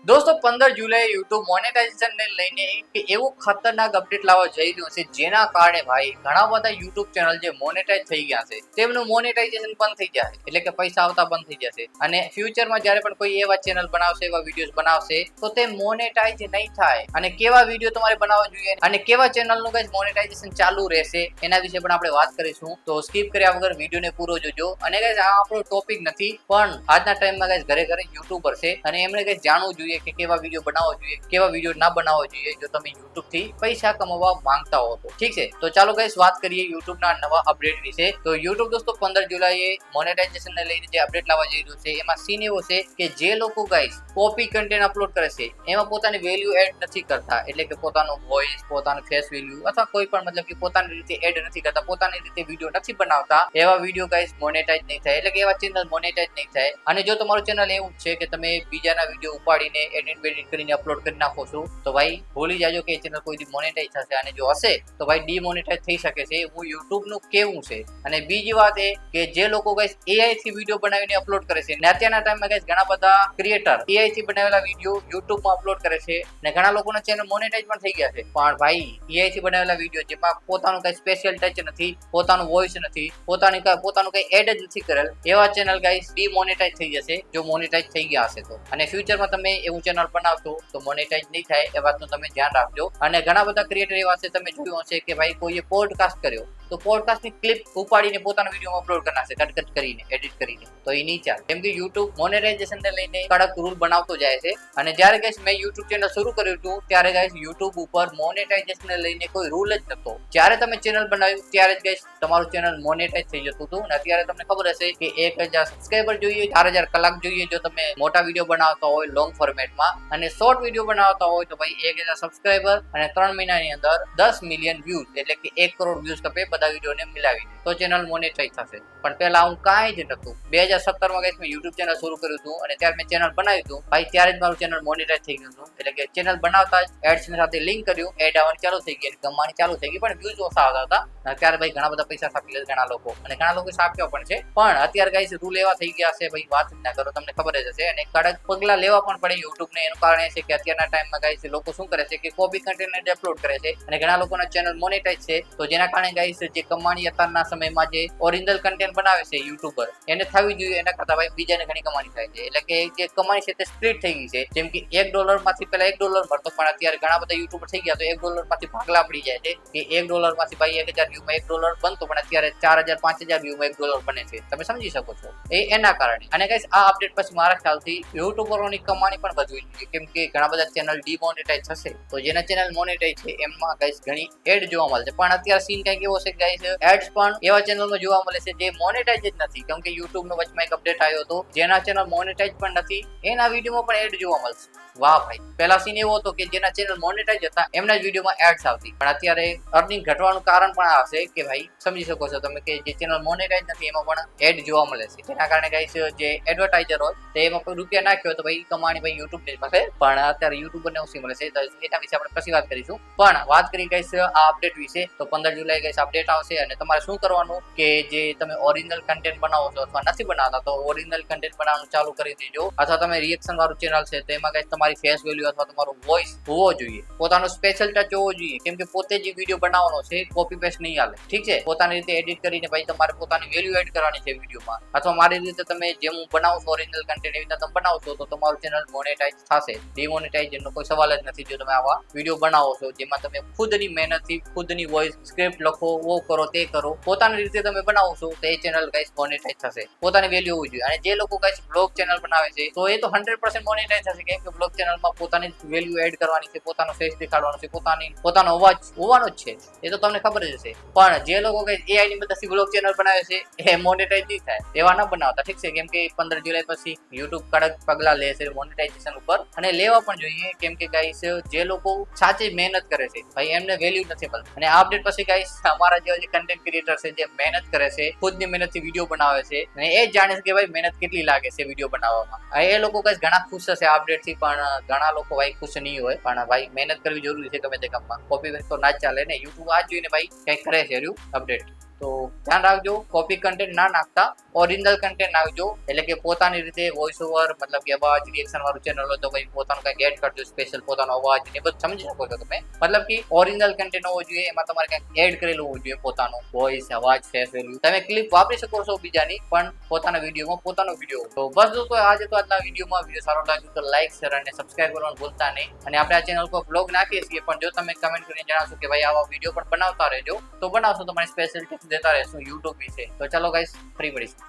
દોસ્તો 15 જુલાઈ YouTube monetisation ને લઈને એક એવું ખતરનાક અપડેટ લાવવા જઈ રહ્યું છે જેના કારણે ભાઈ ઘણા બધા યુટ્યુબ ચેનલ જે મોનેટાઇઝ થઈ ગયા છે તેમનું મોનેટાઇઝેશન બંધ થઈ જશે એટલે કે પૈસા આવતા બંધ થઈ જશે અને ફ્યુચરમાં જ્યારે પણ કોઈ એવા ચેનલ બનાવશે એવા વિડીયોઝ બનાવશે તો તે મોનેટાઇઝ નહીં થાય અને કેવા વિડીયો તમારે બનાવવા જોઈએ અને કેવા ચેનલનું ગાઈસ મોનેટાઇઝેશન ચાલુ રહેશે એના વિશે પણ આપણે વાત કરીશું તો સ્કીપ કર્યા વગર વિડીયોને પૂરો જોજો અને ગાઈસ આ આપણો ટોપિક નથી પણ આજના ટાઈમમાં ગાઈસ ઘરે ઘરે યુટ્યુબર છે અને એમણે ગાઈસ જાણવું જોઈએ કે કેવા વિડીયો બનાવવો જોઈએ કેવા વિડીયો ના બનાવવો જોઈએ જો તમે YouTube થી પૈસા કમાવા માંગતા હો તો ઠીક છે તો ચાલો ગાઈસ વાત કરીએ YouTube ના નવા અપડેટ વિશે તો YouTube દોસ્તો 15 જુલાઈએ મોનેટાઇઝેશન ને લઈને જે અપડેટ લાવવા જઈ રહ્યું છે એમાં સીન એવો છે કે જે લોકો ગાઈસ કોપી કન્ટેન્ટ અપલોડ કરે છે એમાં પોતાની વેલ્યુ એડ નથી કરતા એટલે કે પોતાનો વોઇસ પોતાનું ફેસ વેલ્યુ અથવા કોઈ પણ મતલબ કે પોતાની રીતે એડ નથી કરતા પોતાની રીતે વિડીયો નથી બનાવતા એવા વિડીયો ગાઈસ મોનેટાઇઝ નહીં થાય એટલે કે એવા ચેનલ મોનેટાઇઝ નહીં થાય અને જો તમારું ચેનલ એવું છે કે તમે બીજાના વિડીયો ઉપાડીને એડિટ કરીને અપલોડ કરી નાખો છો તો ભાઈ ભૂલી જાજો કે ચેનલ કોઈ દી મોનેટાઇઝ થશે અને જો હશે તો ભાઈ ડીમોનેટાઇઝ થઈ શકે છે એવું YouTube નું કેવું છે અને બીજી વાત એ કે જે લોકો ગાઈસ AI થી વિડીયો બનાવીને અપલોડ કરે છે અને અત્યારના ટાઈમમાં ગાઈસ ઘણા બધા ક્રિએટર AI થી બનાવેલા વિડીયો YouTube માં અપલોડ કરે છે અને ઘણા લોકોના ચેનલ મોનેટાઇઝ પણ થઈ ગયા છે પણ ભાઈ AI થી બનાવેલા વિડીયો જેમાં પોતાનું કઈ સ્પેશિયલ ટચ નથી પોતાનું વોઇસ નથી પોતાનું કઈ એડ જ નથી કરેલ એવા ચેનલ ગાઈસ ડીમોનેટાઇઝ થઈ જશે જો મોનેટાઇઝ થઈ ગયા હશે તો અને ફ્યુચરમાં તમે એવું ચેનલ બનાવશો તો મોનેટાઇઝ નહીં થાય એ વાતનું તમે ધ્યાન રાખજો અને ઘણા બધા ક્રિએટર એવા છે તમે જોયું હશે કે ભાઈ કોઈએ પોડકાસ્ટ કર્યો તો પોડકાસ્ટની ક્લિપ ઉપાડીને પોતાના વિડીયોમાં અપલોડ કરી નાખશે કટ કરીને એડિટ કરીને તો એ નહીં ચાલે કેમ કે YouTube મોનેટાઇઝેશન ને લઈને કડક રૂલ બનાવતો જાય છે અને જ્યારે ગાઈસ મેં YouTube ચેનલ શરૂ કર્યું હતું ત્યારે ગાઈસ YouTube ઉપર મોનેટાઇઝેશન ને લઈને કોઈ રૂલ જ નહોતો જ્યારે તમે ચેનલ બનાવ્યું ત્યારે જ ગાઈસ તમારું ચેનલ મોનેટાઇઝ થઈ જતું હતું અને અત્યારે તમને ખબર હશે કે 1000 સબસ્ક્રાઇબર જોઈએ 4000 કલાક જોઈએ જો તમે મોટા વિડીયો બનાવતા હોય લોંગ ફોર્મેટમાં અને શોર્ટ વિડીયો બનાવતા હોય તો ભાઈ 1000 સબસ્ક્રાઇબર અને 3 મહિનાની અંદર 10 મિલિયન વ્યૂઝ એટલે કે 1 કરોડ વ્યૂઝ કપે બધા વિડીયોને મિલાવીને તો ચેનલ મોનેટાઇઝ થશે પણ પહેલા હું કાંઈ જ નહોતું 2017 માં ગાઈસ મેં YouTube ચેનલ શરૂ કર્યું હતું અને ત્યારે મેં ચેનલ બનાવ્યું હતું ભાઈ ત્યારે જ મારું ચેનલ મોનેટાઇઝ થઈ ગયું હતું એટલે કે ચેનલ બનાવતા જ એડ્સ ની સાથે લિંક કર્યું એડ આવવાની ચાલુ થઈ ગઈ કમાણી ચાલુ થઈ ગઈ પણ વ્યૂઝ ઓછા આવતા હતા ત્યારે ભાઈ ઘણા બધા પૈસા છાપી લે ઘણા લોકો અને ઘણા લોકો છાપ્યા પણ છે પણ અત્યારે ગાઈસ રૂલ એવા થઈ ગયા છે ભાઈ વાત ના કરો તમને ખબર જ હશે અને કડક પગલા લેવા પણ પડે YouTube ને એનું કારણ એ છે કે અત્યારના ટાઈમમાં ગાઈસ લોકો શું કરે છે કે કોપી કન્ટેન્ટ અપલોડ કરે છે અને ઘણા લોકોના ચેનલ મોનેટાઇઝ છે તો જેના કારણે ગાઈસ જે કમાણી અત્યારના સમયમાં જે ઓરિજિનલ કન્ટેન્ટ બનાવે છે યુટ્યુબર એને થવી જોઈએ એના કરતા ભાઈ બીજાને ઘણી કમાણી થાય છે એટલે કે જે કમાણી છે તે સ્પ્લિટ થઈ ગઈ છે જેમ કે $1 માંથી પહેલા $1 મળતો પણ અત્યારે ઘણા બધા યુટ્યુબર થઈ ગયા તો $1 માંથી ભાગલા પડી જાય છે કે $1 માંથી ભાઈ 1000 વ્યૂમાં $1 બનતો પણ અત્યારે 4000 5000 વ્યૂમાં $1 બને છે તમે સમજી શકો છો એના કારણે અને ગાઈસ આ અપડેટ પછી મારા ખ્યાલથી યુટ્યુબરોની કમાણી પણ વધવી જોઈએ કેમ કે ઘણા બધા ચેનલ ડીમોનેટાઇઝ થશે તો જેના ચેનલ મોનેટાઇઝ છે એમાં ગાઈસ ઘણી એડ જોવા મળશે પણ અત્યારે સીન કંઈક એવો છે ગાઈસ એડ્સ પણ એવા ચેનલમાં જોવા મળે છે જે મોનેટાઇઝ જ નથી કેમ કે YouTube નો વચમાં એક અપડેટ આવ્યો હતો જેના ચેનલ મોનેટાઇઝ પણ નથી એના વિડીયોમાં પણ એડ જોવા મળશે વાહ ભાઈ પહેલા સીન એવો હતો કે જેના ચેનલ મોનેટાઇઝ હતા એમના જ વિડીયોમાં એડ્સ આવતી પણ અત્યારે અર્નિંગ ઘટવાનું કારણ પણ આ છે કે ભાઈ સમજી શકો છો તમે કે જે ચેનલ મોનેટાઇઝ નથી એમાં પણ એડ જોવા મળે છે જેના કારણે ગાઈસ જે એડવર્ટાઇઝર હોય તો એમાં કોઈ રૂપિયા નાખ્યો તો ભાઈ કમાણી ભાઈ YouTube ને મળે પણ અત્યારે યુટ્યુબર ને ઓછી મળે છે તો એના વિશે આપણે પછી વાત કરીશું પણ વાત કરી ગાઈસ આ અપડેટ વિશે તો 15 જુલાઈ ગાઈસ અપડેટ આવશે અને તમારે શું કરવાનું કે જે તમે ઓરિજિનલ કન્ટેન્ટ બનાવો છો અથવા નથી બનાવતા તો ઓરિજિનલ કન્ટેન્ટ બનાવવાનું ચાલુ કરી દેજો અથવા તમે રિએક્શન વાળું ચેનલ છે તો એમાં ગાઈસ તમારી ફેસ વેલ્યુ અથવા તમારો વોઇસ હોવો જોઈએ પોતાનો સ્પેશિયલ ટચ હોવો જોઈએ કેમ કે પોતે જે વિડીયો બનાવવાનો છે કોપી પેસ્ટ નહીં હાલે ઠીક છે પોતાની રીતે એડિટ કરીને ભાઈ તમારે પોતાની વેલ્યુ એડ કરવાની છે વિડીયોમાં અથવા મારી રીતે તમે જેમ હું બનાવું છું ઓરિજિનલ કન્ટેન્ટ એવી રીતે તમે બનાવશો તો તમારું ચેનલ મોનેટાઇઝ થશે ડિમોનેટાઇઝેશનનો કોઈ સવાલ જ નથી જો તમે આવા વિડીયો બનાવો છો જેમાં તમે ખુદની મહેનતથી ખુદની વોઇસ સ્ક્રિપ્ટ લખો વો કરો તે કરો પોતાની રીતે તમે બનાવો છો તો એ ચેનલ ગાઈસ મોનેટાઇઝ થશે પોતાની વેલ્યુ હોવી જોઈએ અને જે લોકો ગાઈસ બ્લોગ ચેનલ બનાવે છે તો એ તો 100% મોનેટાઇઝ થશે કેમ કે બ્લોગ ચેનલમાં પોતાની વેલ્યુ એડ કરવાની છે પોતાનો ફેસ દેખાડવાનો છે પોતાનો અવાજ હોવાનો જ છે એ તો તમને ખબર જ હશે પણ જે લોકો ગાઈસ AI ની મદદથી બ્લોગ ચેનલ બનાવે છે એ મોનેટાઇઝ નહીં થાય એવા ન બનાવતા ઠીક છે કેમ કે 15 જુલાઈ પછી YouTube કડક પગલા લે છે મોનેટાઇઝેશન ઉપર અને લેવા પણ જોઈએ કેમ કે ગાઈસ જે લોકો સાચી મહેનત કરે છે ભાઈ એમને વેલ્યુ નથી મળતી અને આ અપડેટ પછી ગાઈસ અમારા જેવા જે કન્ટેન્ટ ક્રિએટર છે જે મહેનત કરે છે ખુદની મહેનતથી વિડીયો બનાવે છે અને એ જાણે છે કે ભાઈ મહેનત કેટલી લાગે છે વિડીયો બનાવવામાં એ લોકો ગાઈસ ઘણા ખુશ હશે આ અપડેટ થી પણ ઘણા લોકો ભાઈ ખુશ નહીં હોય પણ ભાઈ મહેનત કરવી જરૂરી છે ગમે તે કામમાં કોપી પેસ્ટ તો ના જ ચાલે ને YouTube આ જોઈને ભાઈ કંઈક કરે છે અપડેટ તો ધ્યાન રાખજો, કોપી કન્ટેન્ટ ના નાખતા, ઓરિજિનલ કન્ટેન્ટ નાખજો. એટલે કે પોતાની રીતે વોઇસ ઓવર, મતલબ કે અવાજ રિએક્શન વાળું ચેનલ હોય તો પછી પોતાનું કંઈક એડ કરજો, સ્પેશિયલ પોતાનો અવાજ ને બધું સમજી શકો છો તમે. મતલબ કે ઓરિજિનલ કન્ટેન્ટ હોવો જોઈએ, એમાં તમારે કંઈક એડ કરેલું હોવું જોઈએ, પોતાનું વોઇસ, અવાજ, ફેસ વેલ્યુ. તમે ક્લિપ વાપરી શકો છો બીજાની, પણ પોતાના વિડીયોમાં પોતાનો વિડીયો. તો બસ દોસ્તો આજે તો આજના વિડીયોમાં વિડીયો સારો લાગ્યો તો લાઈક, શેર અને સબસ્ક્રાઇબ કરવાનું ભૂલતા નહીં. અને આપણે આ ચેનલ પર બ્લોગ નાખીએ છીએ, પણ જો તમે કમેન્ટ કરીને જણાવશો કે ભાઈ આવા વિડીયો પણ બનાવતા રહેજો, તો બનાવશો, તમારી સ્પેશિયલ ટિપ્સ દેતા રહેશું યુટ્યુબ વિશે. તો ચાલો ગાઈસ, ફરી મળીશું.